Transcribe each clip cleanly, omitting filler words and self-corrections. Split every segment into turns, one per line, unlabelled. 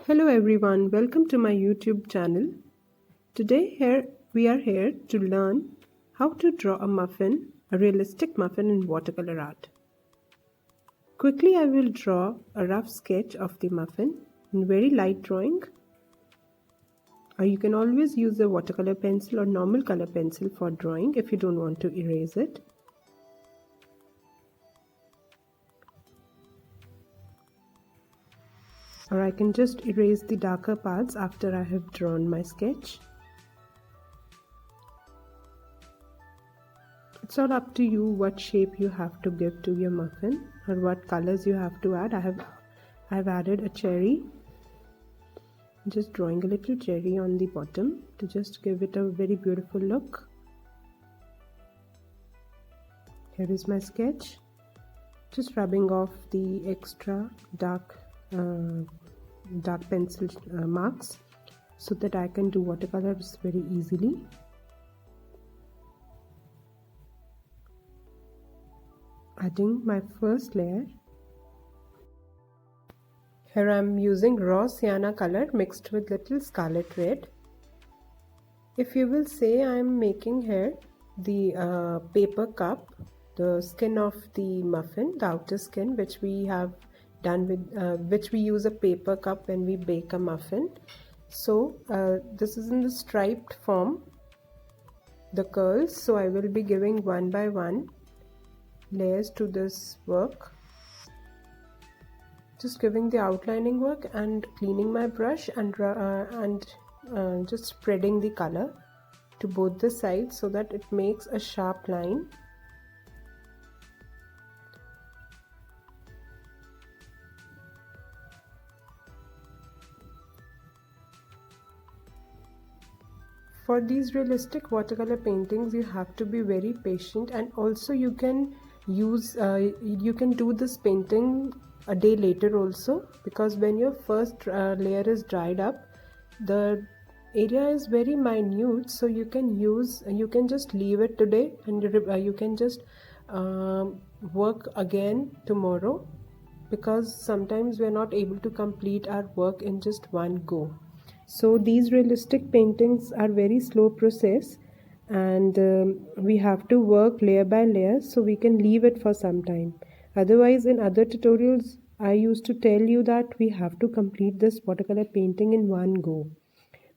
Hello everyone, welcome to my YouTube channel. Today we are here to learn how to draw a realistic muffin in watercolor art. Quickly I will draw a rough sketch of the muffin in very light drawing. Or you can always use a watercolor pencil or normal color pencil for drawing if you don't want to erase it. Or I can just erase the darker parts after I have drawn my sketch. It's all up to you what shape you have to give to your muffin or what colors you have to add. I've added a cherry. Just drawing a little cherry on the bottom to just give it a very beautiful look. Here is my sketch. Just rubbing off the extra dark pencil marks so that I can do watercolors very easily. Adding my first layer. Here I am using raw sienna color mixed with little scarlet red. If you will say, I am making here the paper cup, the skin of the muffin, the outer skin, which we have done with which we use a paper cup when we bake a muffin. So this is in the striped form, the curls. So I will be giving one by one layers to this work, just giving the outlining work and cleaning my brush and just spreading the color to both the sides so that it makes a sharp line. For these realistic watercolor paintings, you have to be very patient, and also you can do this painting a day later also, because when your first layer is dried up, the area is very minute, so you can just leave it today and you can just work again tomorrow, because sometimes we are not able to complete our work in just one go. So these realistic paintings are very slow process, and we have to work layer by layer, so we can leave it for some time. Otherwise, in other tutorials I used to tell you that we have to complete this watercolor painting in one go,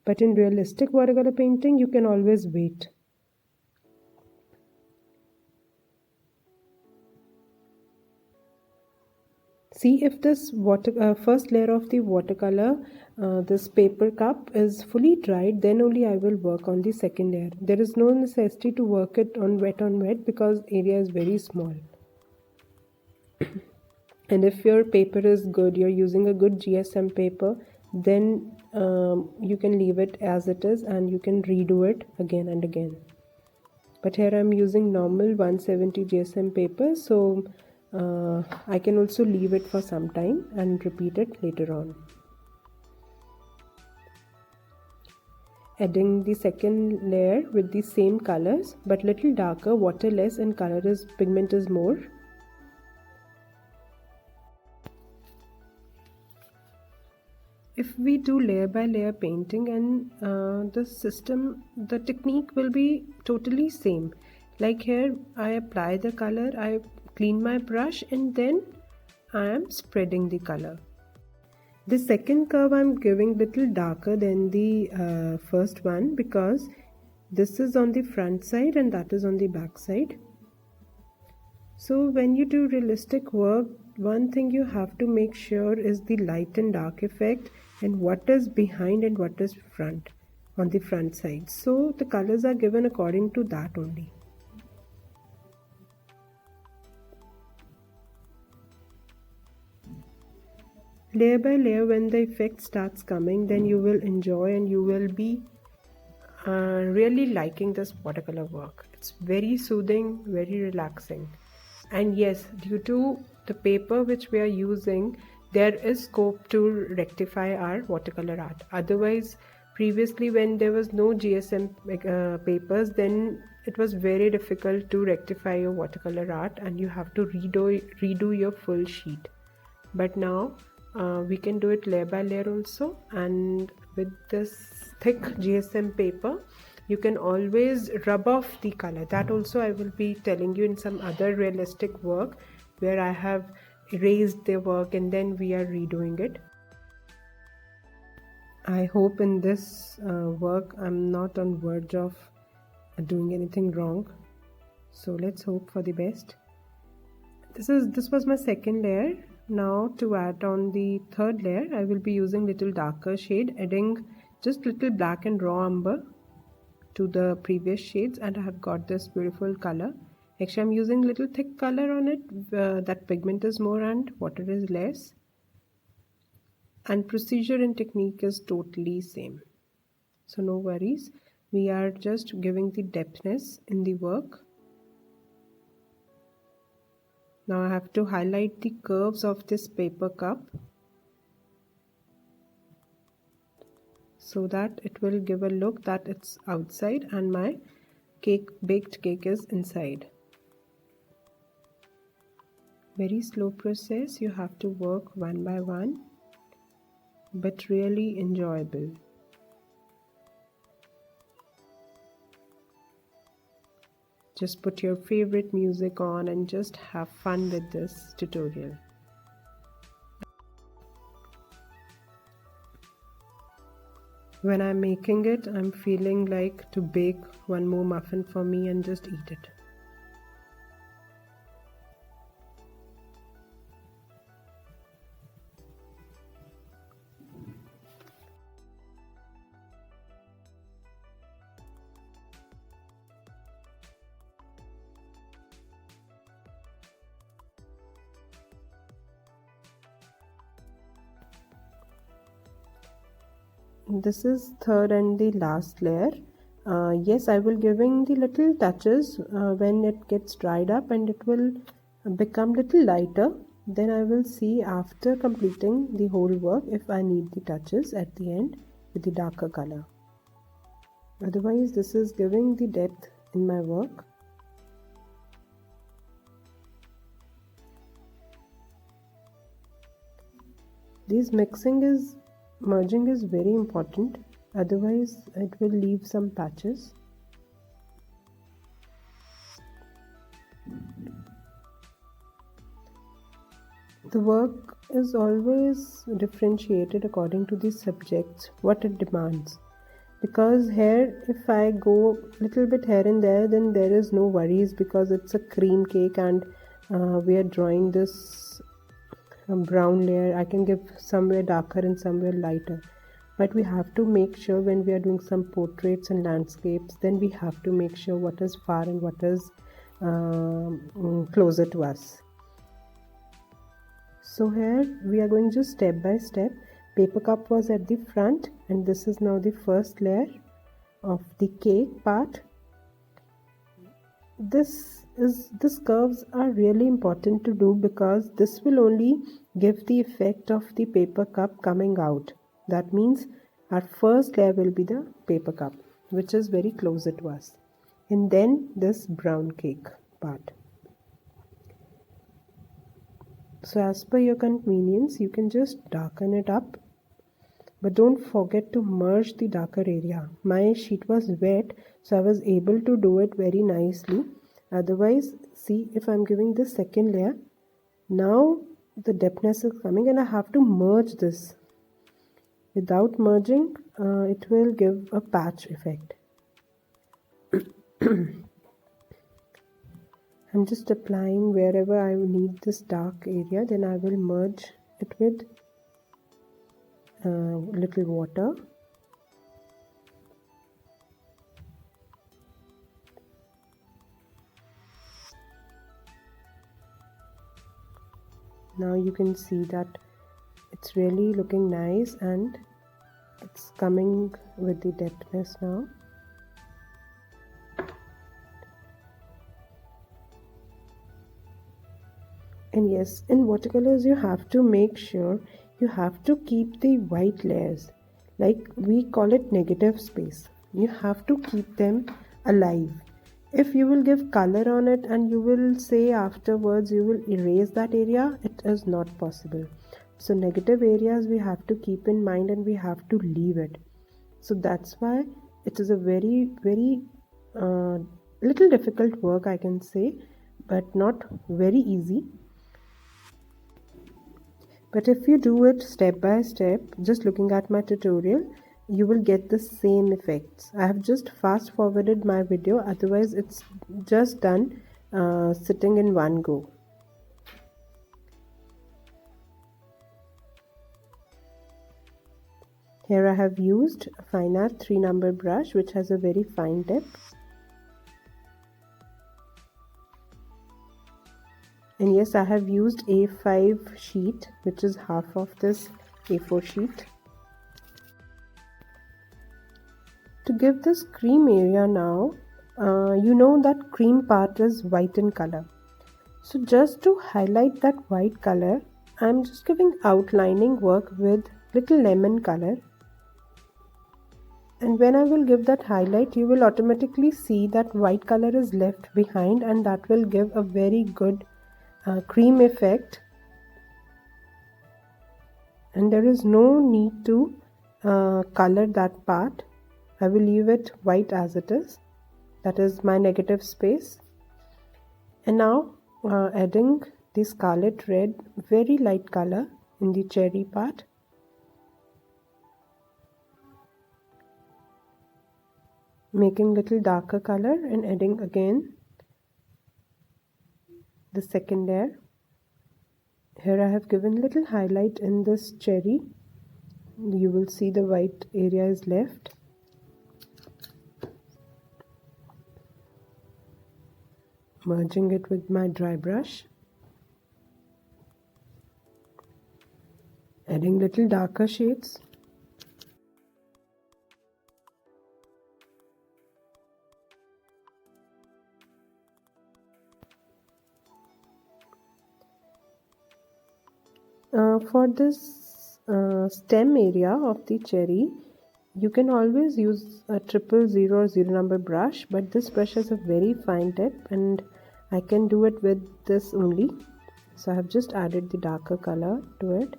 but in realistic watercolor painting you can always wait. See if this first layer of the watercolor, this paper cup, is fully dried, then only I will work on the second layer. There is no necessity to work it on wet because area is very small. And if your paper is good, you're using a good GSM paper, then you can leave it as it is and you can redo it again and again. But here I'm using normal 170 GSM paper, so I can also leave it for some time and repeat it later on. Adding the second layer with the same colors but little darker, water less and pigment is more. If we do layer by layer painting, and the technique will be totally same. Like here I apply the color, I clean my brush, and then I am spreading the color. The second curve I'm giving little darker than the first one, because this is on the front side and that is on the back side. So when you do realistic work, one thing you have to make sure is the light and dark effect, and what is behind and what is front on the front side. So the colors are given according to that only. Layer by layer, when the effect starts coming, then you will enjoy and you will be really liking this watercolor work. It's very soothing, very relaxing. And yes, due to the paper which we are using, there is scope to rectify our watercolor art. Otherwise, previously when there was no GSM papers, then it was very difficult to rectify your watercolor art and you have to redo your full sheet. But now We can do it layer by layer also, and with this thick GSM paper you can always rub off the color. That also I will be telling you in some other realistic work where I have erased the work and then we are redoing it. I hope in this work I'm not on verge of doing anything wrong, so let's hope for the best. This was my second layer. Now to add on the third layer, I will be using little darker shade, adding just little black and raw umber to the previous shades, and I have got this beautiful color. Actually, I'm using little thick color on it. That pigment is more and water is less. And procedure and technique is totally same. So no worries. We are just giving the depthness in the work. Now I have to highlight the curves of this paper cup so that it will give a look that it's outside and my baked cake is inside. Very slow process, you have to work one by one, but really enjoyable. Just put your favorite music on and just have fun with this tutorial. When I'm making it, I'm feeling like to bake one more muffin for me and just eat it. This is third and the last layer. Yes, I will giving the little touches when it gets dried up and it will become little lighter. Then I will see after completing the whole work if I need the touches at the end with the darker color. Otherwise, this is giving the depth in my work. This merging is very important, otherwise it will leave some patches. The work is always differentiated according to the subject, what it demands. Because here, if I go little bit here and there, then there is no worries because it's a cream cake and we are drawing this brown layer. I can give somewhere darker and somewhere lighter, but we have to make sure when we are doing some portraits and landscapes, then we have to make sure what is far and what is closer to us. So here we are going just step by step. Paper cup was at the front and this is now the first layer of the cake part. These curves are really important to do because this will only give the effect of the paper cup coming out. That means our first layer will be the paper cup, which is very closer to us, and then this brown cake part. So as per your convenience, you can just darken it up, but don't forget to merge the darker area. My sheet was wet, so I was able to do it very nicely. Otherwise, see, if I'm giving this second layer, now the depthness is coming and I have to merge this. Without merging, it will give a patch effect. I'm just applying wherever I need this dark area, then I will merge it with little water. Now you can see that it's really looking nice and it's coming with the depthness now. And yes, in watercolors you have to make sure you have to keep the white layers, like we call it negative space. You have to keep them alive. If you will give color on it and you will say afterwards you will erase that area, it is not possible. So negative areas we have to keep in mind and we have to leave it. So that's why it is a very uh, little difficult work, I can say, but not very easy. But if you do it step by step, just looking at my tutorial, you will get the same effects. I have just fast forwarded my video, otherwise it's just done sitting in one go. Here I have used a fine art 3 number brush which has a very fine tip. And yes, I have used A5 sheet, which is half of this A4 sheet. To give this cream area now, you know that cream part is white in color. So just to highlight that white color, I'm just giving outlining work with little lemon color. And when I will give that highlight, you will automatically see that white color is left behind, and that will give a very good cream effect. And there is no need to color that part. I will leave it white as it is. That is my negative space. And now adding the scarlet red, very light color in the cherry part. Making little darker color and adding again the second layer. Here I have given little highlight in this cherry. You will see the white area is left. Merging it with my dry brush. Adding little darker shades. For this stem area of the cherry, you can always use a 000 or 0 number brush, but this brush has a very fine tip and I can do it with this only. So I have just added the darker color to it.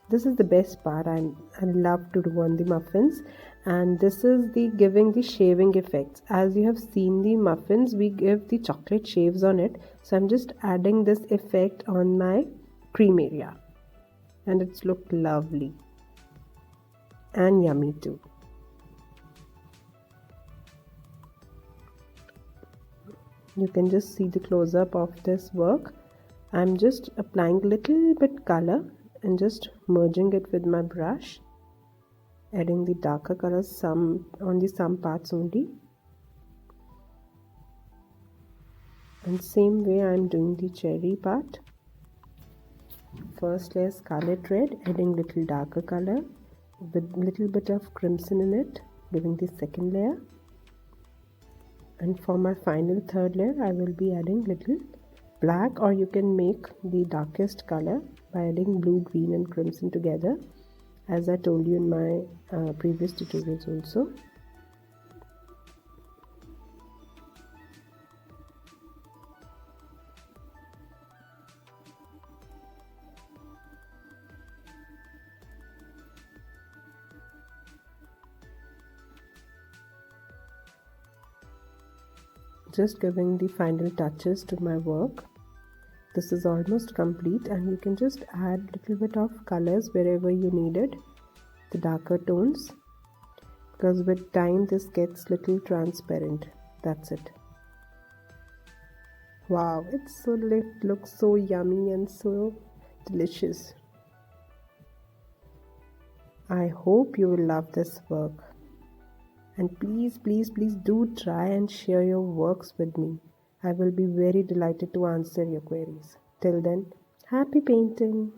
This is the best part I love to do on the muffins, and this is the giving the shaving effects. As you have seen the muffins, we give the chocolate shaves on it, so I'm just adding this effect on my cream area, and it's looked lovely and yummy too. You can just see the close-up of this work. I'm just applying little bit color and just merging it with my brush, adding the darker colors some parts only. And same way I'm doing the cherry part. First layer scarlet red, adding little darker color with little bit of crimson in it, giving the second layer. And for my final third layer, I will be adding little black, or you can make the darkest color by adding blue, green and crimson together, as I told you in my previous tutorials also. Just giving the final touches to my work. This is almost complete, and you can just add little bit of colors wherever you need it, the darker tones, because with time this gets little transparent. That's it. Wow, it looks so yummy and so delicious. I hope you will love this work. And please do try and share your works with me. I will be very delighted to answer your queries. Till then, happy painting!